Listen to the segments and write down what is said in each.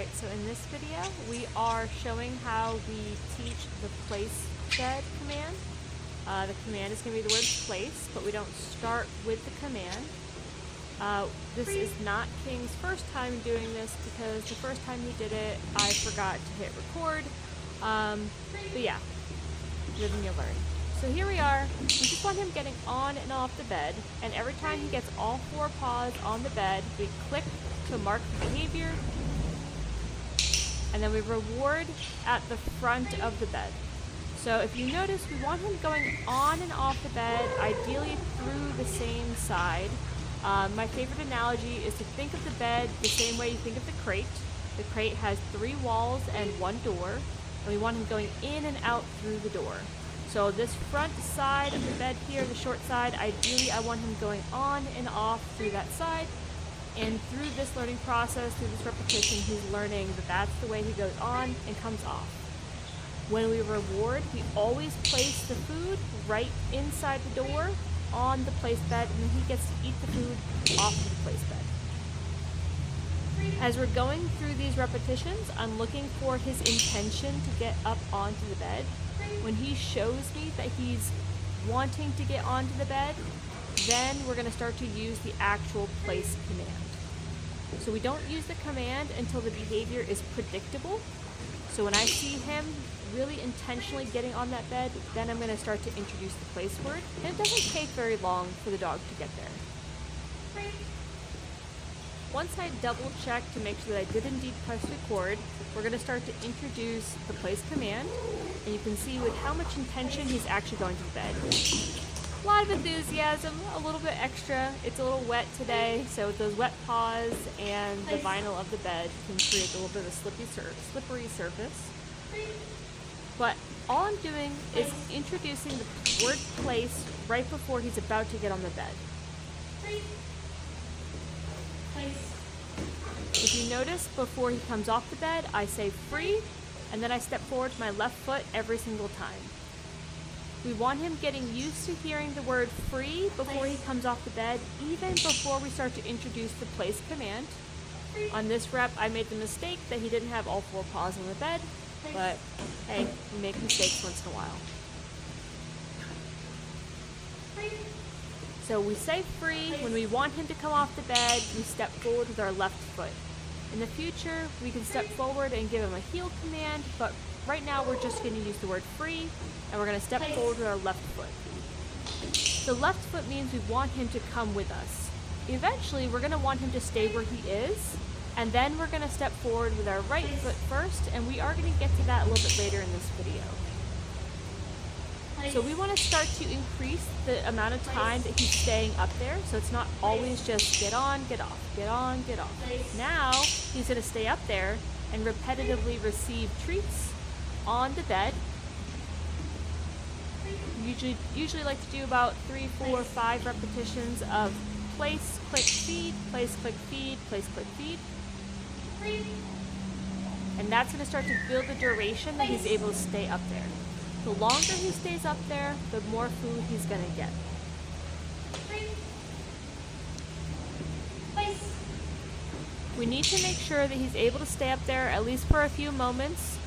Alright, so in this video, we are showing how we teach the place bed command. The command is going to be the word place, but we don't start with the command. This is not King's first time doing this because the first time he did it, I forgot to hit record. But yeah, live and you'll learn. So here we are. We just want him getting on and off the bed, and every time he gets all four paws on the bed, we click to mark the behavior, and then we reward at the front of the bed. So if you notice, we want him going on and off the bed, ideally through the same side. My favorite analogy is to think of the bed the same way you think of the crate. The crate has 3 walls and 1 door, and we want him going in and out through the door. So this front side of the bed here, the short side, ideally I want him going on and off through that side. And through this learning process, through this repetition, he's learning that that's the way he goes on and comes off. When we reward, we always place the food right inside the door on the place bed, and then he gets to eat the food off of the place bed. As we're going through these repetitions, I'm looking for his intention to get up onto the bed. When he shows me that he's wanting to get onto the bed, then we're going to start to use the actual place command. So we don't use the command until the behavior is predictable. So when I see him really intentionally getting on that bed, then I'm going to start to introduce the place word. And it doesn't take very long for the dog to get there. Once I double check to make sure that I did indeed press record, we're going to start to introduce the place command. And you can see with how much intention he's actually going to the bed. A lot of enthusiasm, a little bit extra. It's a little wet today, so with those wet paws and the vinyl of the bed can create a little bit of a slippery surface. But all I'm doing is introducing the word place right before he's about to get on the bed. If you notice, before he comes off the bed, I say free, and then I step forward with my left foot every single time. We want him getting used to hearing the word free before he comes off the bed, even before we start to introduce the place command. On this rep, I made the mistake that he didn't have all 4 paws on the bed, but hey, we make mistakes once in a while. So we say free. When we want him to come off the bed, we step forward with our left foot. In the future, we can step forward and give him a heel command, but right now we're just going to use the word free, and we're going to step forward with our left foot. The left foot means we want him to come with us. Eventually, we're going to want him to stay where he is, and then we're going to step forward with our right foot first, and we are going to get to that a little bit later in this video. So we want to start to increase the amount of time that he's staying up there, so it's not always just get on, get off, get on, get off. Now, he's going to stay up there and repetitively receive treats on the bed. Usually like to do about 3, 4, 5 repetitions of place, click, feed, place, click, feed, place, click, feed. And that's going to start to build the duration that he's able to stay up there. The longer he stays up there, the more food he's going to get. We need to make sure that he's able to stay up there at least for a few moments.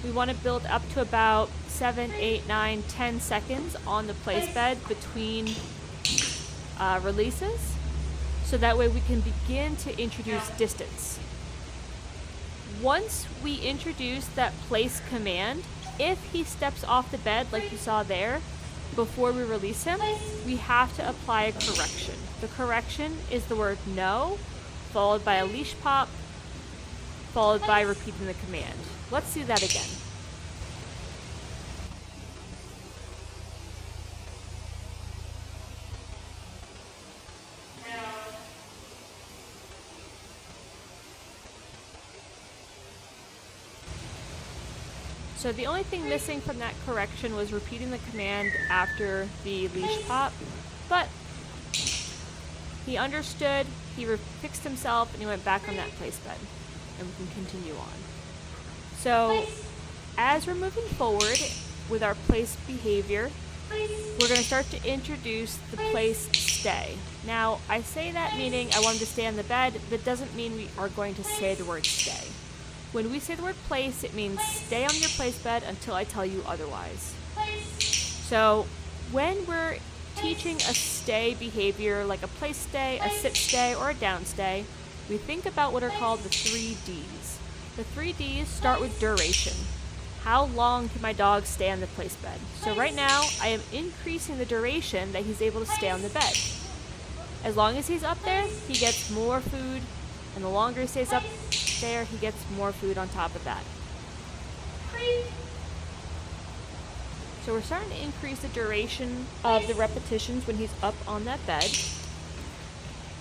We want to build up to about 7, 8, 9, 10 seconds on the place bed between releases, so that way we can begin to introduce distance. Once we introduce that place command, if he steps off the bed like you saw there, before we release him, we have to apply a correction. The correction is the word no, followed by a leash pop, followed by repeating the command. Let's do that again. So the only thing missing from that correction was repeating the command after the leash pop, but he understood, he fixed himself, and he went back on that place bed, and we can continue on. So as we're moving forward with our place behavior, we're going to start to introduce the place stay. Now, I say that meaning I want him to stay on the bed. That doesn't mean we are going to say the word stay. When we say the word place, it means stay on your place bed until I tell you otherwise. So when we're teaching a stay behavior, like a place stay, a sit stay, or a down stay, we think about what are called the 3 Ds. The 3 Ds start with duration. How long can my dog stay on the place bed? So right now, I am increasing the duration that he's able to stay on the bed. As long as he's up there, he gets more food, and the longer he stays up there, he gets more food on top of that. So we're starting to increase the duration of the repetitions when he's up on that bed.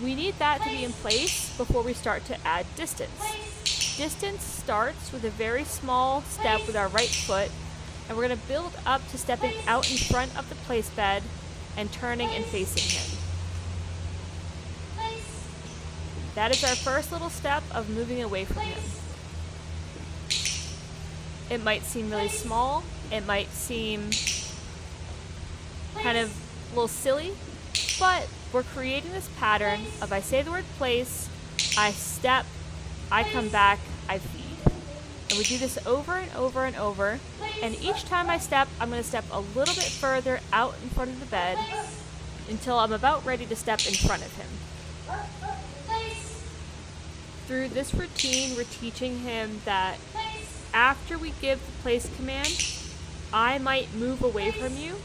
We need that to be in place before we start to add distance. Distance starts with a very small step with our right foot, and we're going to build up to stepping out in front of the place bed and turning and facing him. That is our first little step of moving away from him. It might seem really small. It might seem kind of a little silly, but we're creating this pattern of I say the word place, I step, I come back, I feed. And we do this over and over and over. And each time I step, I'm going to step a little bit further out in front of the bed until I'm about ready to step in front of him. Through this routine, we're teaching him that after we give the place command, I might move away from you,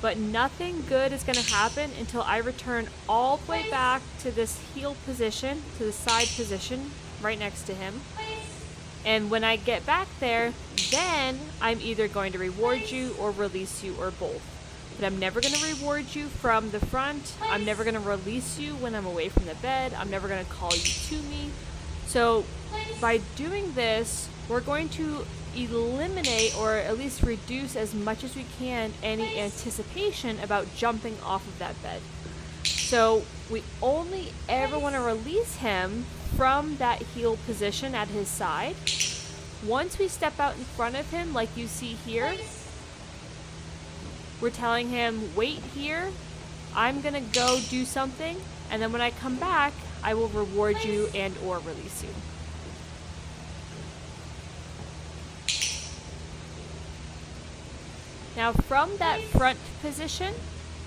but nothing good is going to happen until I return all the way back to this heel position, to the side position right next to him. And when I get back there, then I'm either going to reward you or release you or both. But I'm never going to reward you from the front. I'm never going to release you when I'm away from the bed. I'm never going to call you to me. So by doing this, we're going to eliminate or at least reduce as much as we can any anticipation about jumping off of that bed. So we only ever want to release him from that heel position at his side. Once we step out in front of him, like you see here, we're telling him, wait here, I'm going to go do something, and then when I come back, I will reward you and or release you. Now from that front position,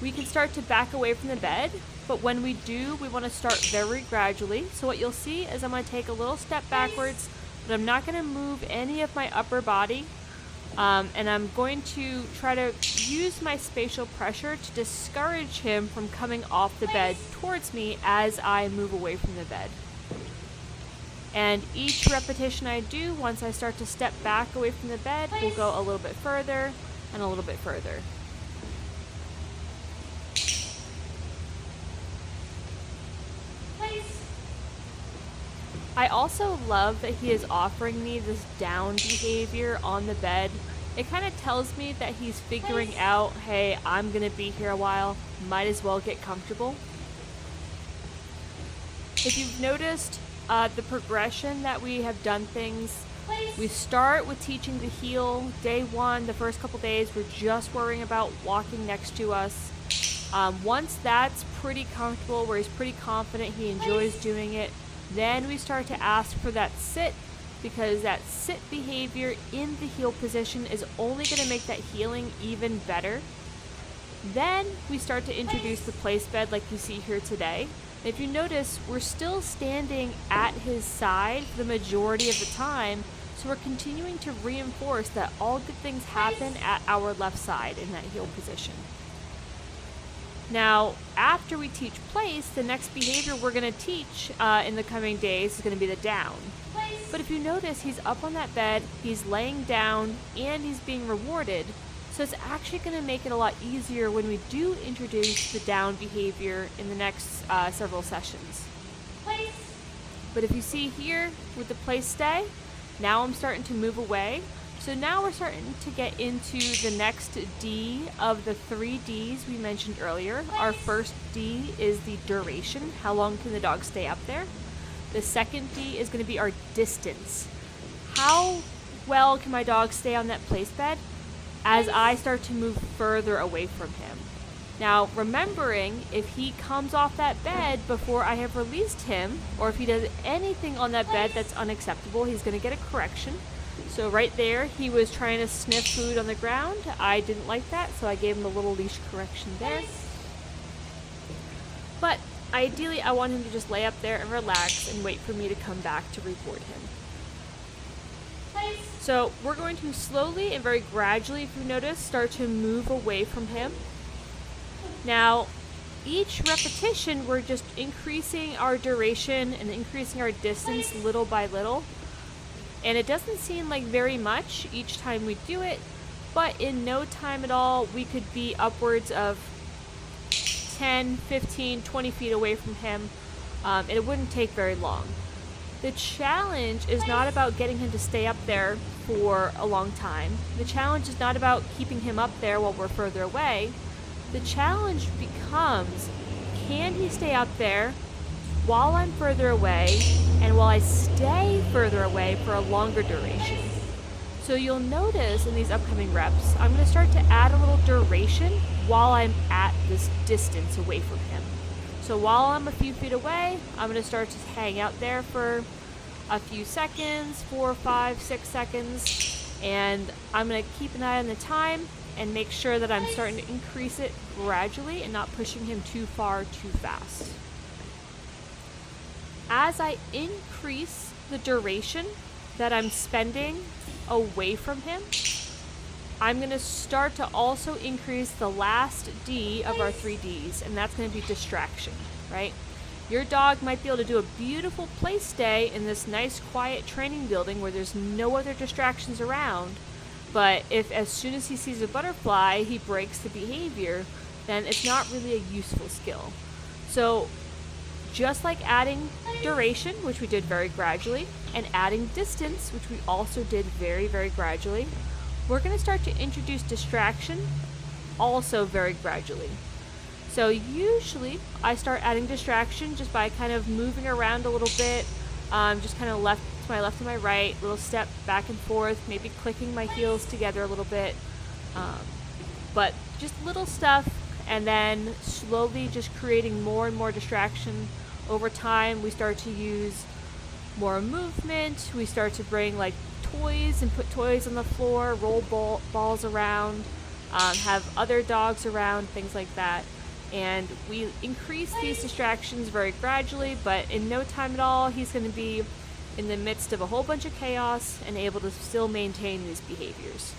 we can start to back away from the bed, but when we do, we want to start very gradually. So what you'll see is I'm going to take a little step backwards, but I'm not going to move any of my upper body. And I'm going to try to use my spatial pressure to discourage him from coming off the bed towards me as I move away from the bed. And each repetition I do, once I start to step back away from the bed, will go a little bit further and a little bit further. I also love that he is offering me this down behavior on the bed. It kind of tells me that he's figuring out, hey, I'm going to be here a while, might as well get comfortable. If you've noticed the progression that we have done things, we start with teaching the heel. Day 1, the first couple days, we're just worrying about walking next to us. Once that's pretty comfortable, where he's pretty confident, he enjoys doing it, then we start to ask for that sit, because that sit behavior in the heel position is only going to make that healing even better. Then we start to introduce the place bed like you see here today. If you notice, we're still standing at his side the majority of the time, so we're continuing to reinforce that all good things happen at our left side in that heel position. Now, after we teach place, the next behavior we're going to teach in the coming days is going to be the down. But if you notice, he's up on that bed, he's laying down, and he's being rewarded. So it's actually going to make it a lot easier when we do introduce the down behavior in the next several sessions. But if you see here with the place stay, now I'm starting to move away. So now we're starting to get into the next D of the 3 Ds we mentioned earlier. Our first D is the duration. How long can the dog stay up there? The second D is going to be our distance. How well can my dog stay on that place bed as I start to move further away from him? Now, remembering, if he comes off that bed before I have released him, or if he does anything on that bed that's unacceptable, he's going to get a correction. So right there, he was trying to sniff food on the ground. I didn't like that, so I gave him a little leash correction there. But ideally, I want him to just lay up there and relax and wait for me to come back to reward him. So we're going to slowly and very gradually, if you notice, start to move away from him. Now, each repetition, we're just increasing our duration and increasing our distance little by little. And it doesn't seem like very much each time we do it, but in no time at all, we could be upwards of 10, 15, 20 feet away from him, and it wouldn't take very long. The challenge is not about getting him to stay up there for a long time. The challenge is not about keeping him up there while we're further away. The challenge becomes, can he stay up there while I'm further away and while I stay further away for a longer duration? So you'll notice in these upcoming reps, I'm going to start to add a little duration while I'm at this distance away from him. So while I'm a few feet away, I'm going to start to hang out there for a few seconds, 4, 5, 6 seconds, and I'm going to keep an eye on the time and make sure that I'm starting to increase it gradually and not pushing him too far too fast. As I increase the duration that I'm spending away from him, I'm going to start to also increase the last D of our 3 Ds, and that's going to be distraction, right? Your dog might be able to do a beautiful play stay in this nice quiet training building where there's no other distractions around, but if as soon as he sees a butterfly, he breaks the behavior, then it's not really a useful skill. So just like adding duration, which we did very gradually, and adding distance, which we also did very, very gradually, we're going to start to introduce distraction also very gradually. So usually I start adding distraction just by kind of moving around a little bit, just kind of left to my left and my right, little step back and forth, maybe clicking my heels together a little bit, but just little stuff, and then slowly just creating more and more distraction. Over time, we start to use more movement. We start to bring like toys and put toys on the floor, roll balls around, have other dogs around, things like that. And we increase these distractions very gradually, but in no time at all, he's going to be in the midst of a whole bunch of chaos and able to still maintain these behaviors.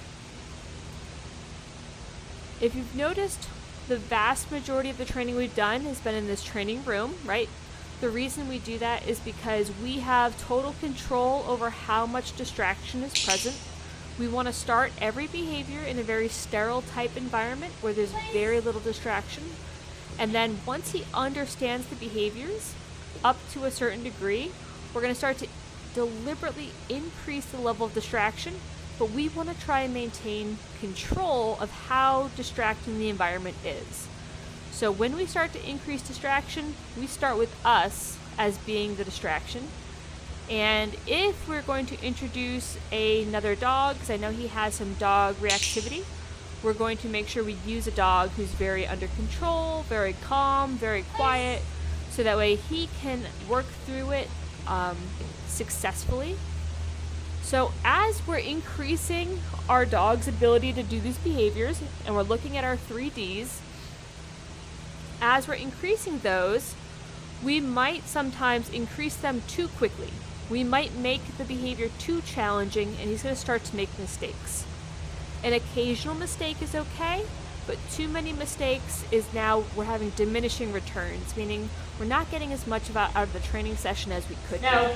If you've noticed, the vast majority of the training we've done has been in this training room, right? The reason we do that is because we have total control over how much distraction is present. We want to start every behavior in a very sterile type environment where there's very little distraction. And then once he understands the behaviors up to a certain degree, we're going to start to deliberately increase the level of distraction, but we want to try and maintain control of how distracting the environment is. So when we start to increase distraction, we start with us as being the distraction. And if we're going to introduce another dog, because I know he has some dog reactivity, we're going to make sure we use a dog who's very under control, very calm, very quiet, so that way he can work through it successfully. So as we're increasing our dog's ability to do these behaviors, and we're looking at our 3Ds, as we're increasing those, we might sometimes increase them too quickly. We might make the behavior too challenging, and he's going to start to make mistakes. An occasional mistake is okay, but too many mistakes is now we're having diminishing returns, meaning we're not getting as much out of the training session as we could. No.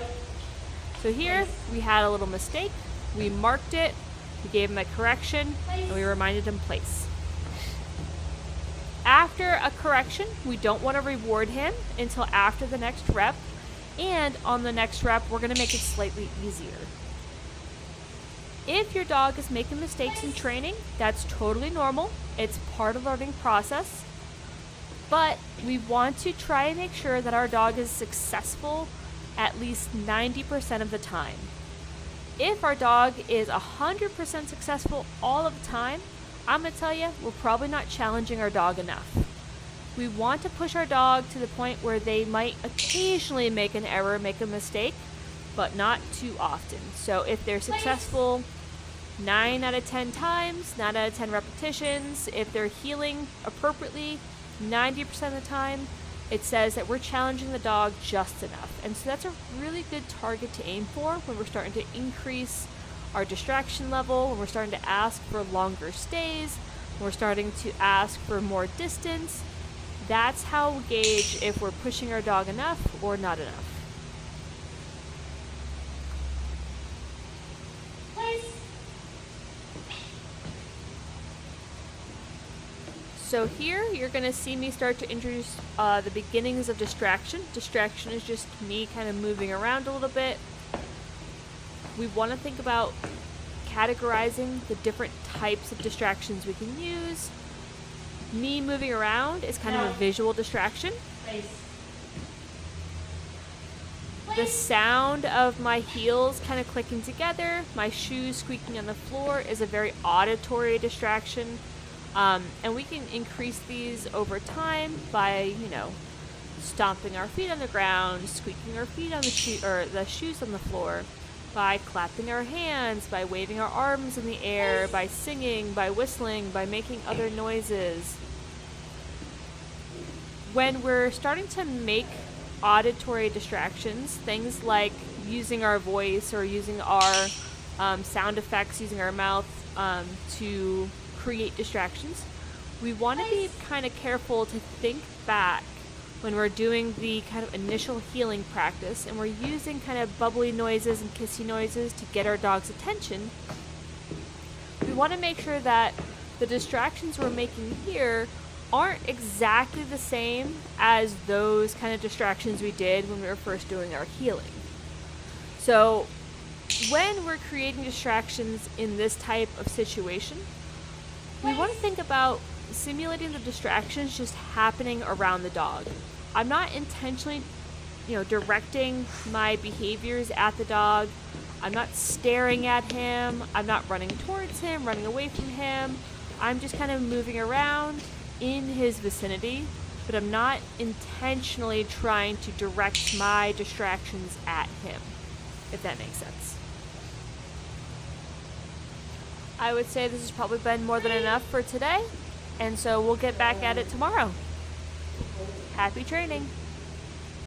So here we had a little mistake, we marked it, we gave him a correction, and we reminded him place. After a correction, we don't want to reward him until after the next rep, and on the next rep, we're going to make it slightly easier. If your dog is making mistakes in training, that's totally normal. It's part of the learning process. But we want to try and make sure that our dog is successful at least 90% of the time. If our dog is 100% successful all of the time, I'm going to tell you, we're probably not challenging our dog enough. We want to push our dog to the point where they might occasionally make an error, make a mistake, but not too often. So if they're successful 9 out of 10 times, 9 out of 10 repetitions, if they're heeling appropriately 90% of the time, it says that we're challenging the dog just enough. And so that's a really good target to aim for when we're starting to increase our distraction level, when we're starting to ask for longer stays, when we're starting to ask for more distance. That's how we gauge if we're pushing our dog enough or not enough. So here you're going to see me start to introduce the beginnings of distraction. Distraction is just me kind of moving around a little bit. We want to think about categorizing the different types of distractions we can use. Me moving around is kind of a visual distraction. The sound of my heels kind of clicking together, my shoes squeaking on the floor, is a very auditory distraction. And we can increase these over time by, stomping our feet on the ground, squeaking our feet on the shoes on the floor, by clapping our hands, by waving our arms in the air, by singing, by whistling, by making other noises. When we're starting to make auditory distractions, things like using our voice or using our sound effects, using our mouth to create distractions, we want to be kind of careful to think back when we're doing the kind of initial healing practice and we're using kind of bubbly noises and kissy noises to get our dog's attention. We want to make sure that the distractions we're making here aren't exactly the same as those kind of distractions we did when we were first doing our healing. So when we're creating distractions in this type of situation, we want to think about simulating the distractions just happening around the dog. I'm not intentionally, directing my behaviors at the dog. I'm not staring at him. I'm not running towards him, running away from him. I'm just kind of moving around in his vicinity, but I'm not intentionally trying to direct my distractions at him, if that makes sense. I would say this has probably been more than enough for today, and so we'll get back at it tomorrow. Happy training!